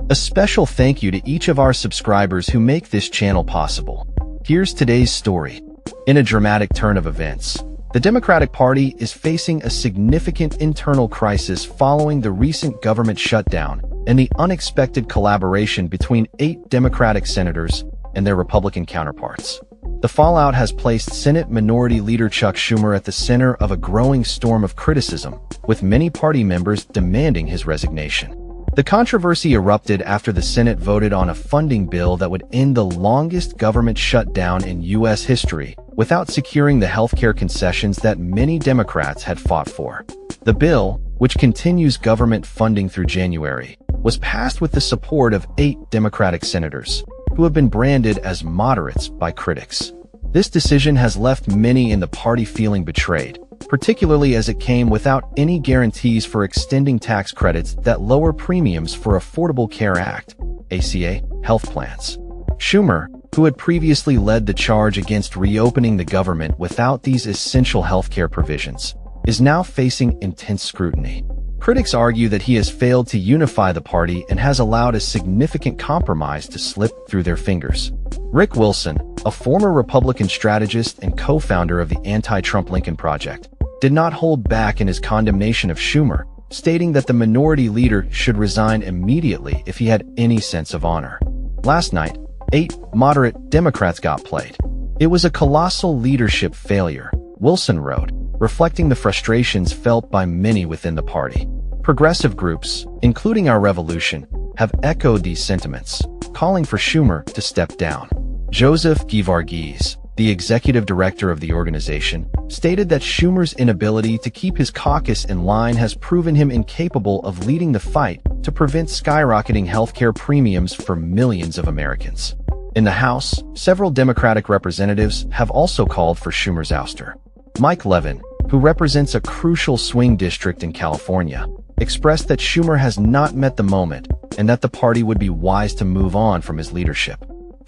A special thank you to each of our subscribers who make this channel possible. Here's today's story. In a dramatic turn of events, the Democratic Party is facing a significant internal crisis following the recent government shutdown and the unexpected collaboration between 8 Democratic senators and their Republican counterparts. The fallout has placed Senate Minority Leader Chuck Schumer at the center of a growing storm of criticism, with many party members demanding his resignation. The controversy erupted after the Senate voted on a funding bill that would end the longest government shutdown in U.S. history without securing the healthcare concessions that many Democrats had fought for. The bill, which continues government funding through January, was passed with the support of 8 Democratic senators, who have been branded as moderates by critics. This decision has left many in the party feeling betrayed, particularly as it came without any guarantees for extending tax credits that lower premiums for Affordable Care Act (ACA) health plans. Schumer, who had previously led the charge against reopening the government without these essential healthcare provisions, is now facing intense scrutiny. Critics argue that he has failed to unify the party and has allowed a significant compromise to slip through their fingers. Rick Wilson, a former Republican strategist and co-founder of the anti-Trump Lincoln Project, did not hold back in his condemnation of Schumer, stating that the minority leader should resign immediately if he had any sense of honor. Last night, 8 moderate Democrats got played. It was a colossal leadership failure, Wilson wrote, reflecting the frustrations felt by many within the party. Progressive groups, including Our Revolution, have echoed these sentiments, calling for Schumer to step down. Joseph Geevarghese, the executive director of the organization, stated that Schumer's inability to keep his caucus in line has proven him incapable of leading the fight to prevent skyrocketing healthcare premiums for millions of Americans. In the House, several Democratic representatives have also called for Schumer's ouster. Mike Levin, who represents a crucial swing district in California, expressed that Schumer has not met the moment and that the party would be wise to move on from his leadership.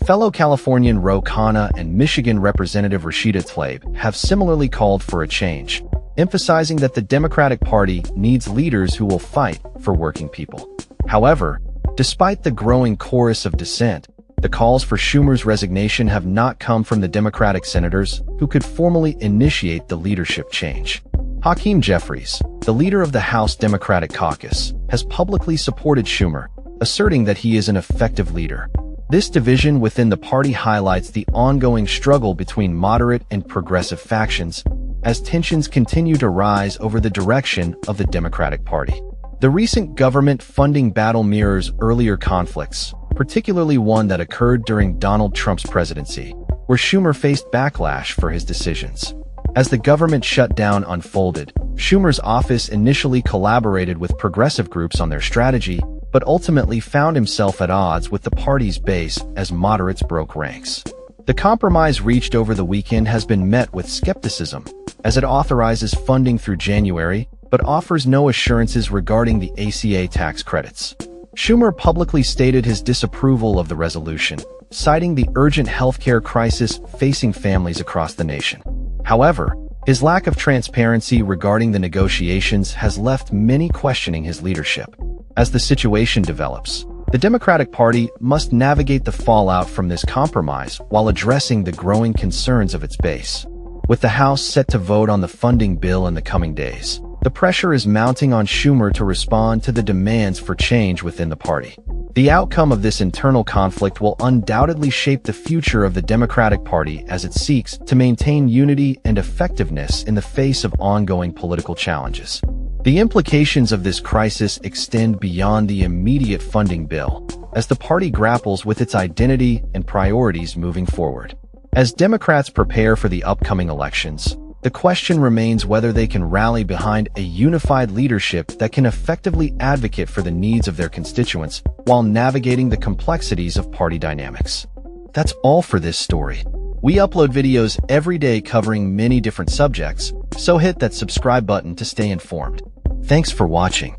Fellow Californian Ro Khanna and Michigan Representative Rashida Tlaib have similarly called for a change, emphasizing that the Democratic Party needs leaders who will fight for working people. However, despite the growing chorus of dissent, the calls for Schumer's resignation have not come from the Democratic senators who could formally initiate the leadership change. Hakeem Jeffries, the leader of the House Democratic Caucus, has publicly supported Schumer, asserting that he is an effective leader. This division within the party highlights the ongoing struggle between moderate and progressive factions, as tensions continue to rise over the direction of the Democratic Party. The recent government funding battle mirrors earlier conflicts, particularly one that occurred during Donald Trump's presidency, where Schumer faced backlash for his decisions. As the government shutdown unfolded, Schumer's office initially collaborated with progressive groups on their strategy, but ultimately found himself at odds with the party's base as moderates broke ranks. The compromise reached over the weekend has been met with skepticism, as it authorizes funding through January, but offers no assurances regarding the ACA tax credits. Schumer publicly stated his disapproval of the resolution, citing the urgent healthcare crisis facing families across the nation. However, his lack of transparency regarding the negotiations has left many questioning his leadership. As the situation develops, the Democratic Party must navigate the fallout from this compromise while addressing the growing concerns of its base. With the House set to vote on the funding bill in the coming days, the pressure is mounting on Schumer to respond to the demands for change within the party. The outcome of this internal conflict will undoubtedly shape the future of the Democratic Party as it seeks to maintain unity and effectiveness in the face of ongoing political challenges. The implications of this crisis extend beyond the immediate funding bill, as the party grapples with its identity and priorities moving forward. As Democrats prepare for the upcoming elections, the question remains whether they can rally behind a unified leadership that can effectively advocate for the needs of their constituents while navigating the complexities of party dynamics. That's all for this story. We upload videos every day covering many different subjects, so hit that subscribe button to stay informed. Thanks for watching.